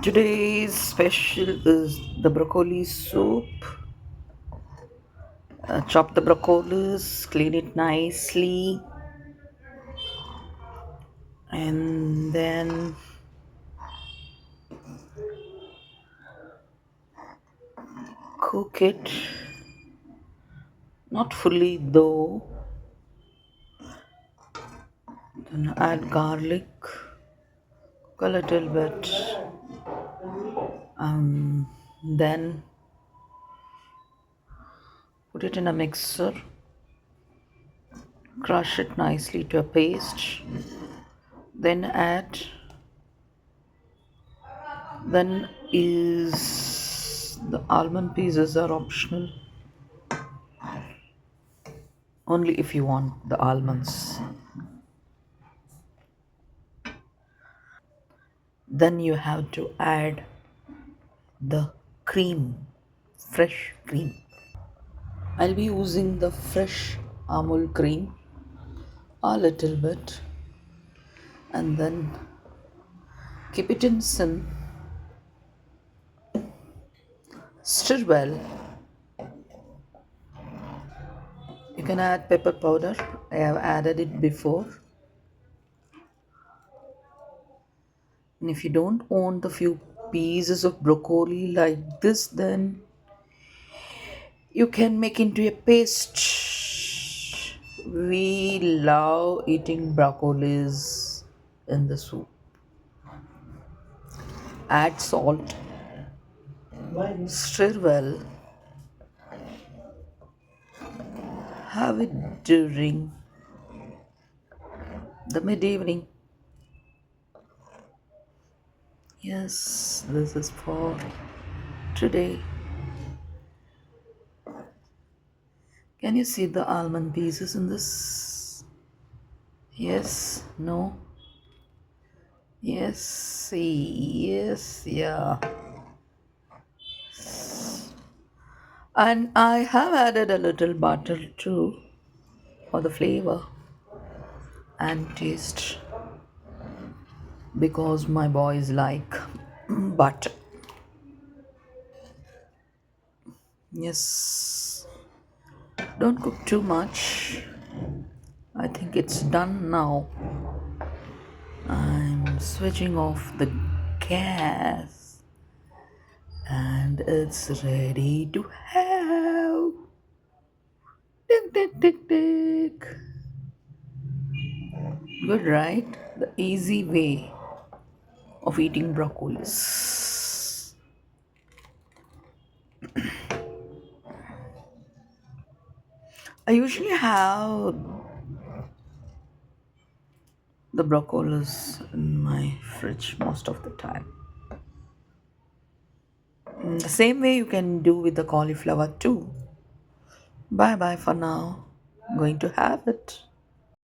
Today's special is the broccoli soup. Chop the broccolis, clean it nicely, and then cook it. Not fully though. Then add garlic, cook a little bit. Then put it in a mixer, crush it nicely to a paste. Then add. Then is the almond pieces are optional. Only if you want the almonds. Then you have to add the cream, fresh cream. I'll be using the fresh Amul cream a little bit and then keep it in sim. Stir well. You can add pepper powder. I have added it before. And if you don't want the few pieces of broccoli like this, then you can make into a paste. We love eating broccolis in the soup. Add salt, stir well, have it during the mid evening. Yes, this is for today. Can you see the almond pieces in this? Yes, no, yes, see, yes, yeah. And I have added a little butter too for the flavor and taste because my boys like butter. Yes, don't cook too much. I think it's done now. I'm switching off the gas and it's ready to have. Tick, tick, tick, tick. Good, right? The easy way of eating broccolis. I usually have the broccolis in my fridge most of the time. The same way you can do with the cauliflower too. Bye bye for now. Going to have it.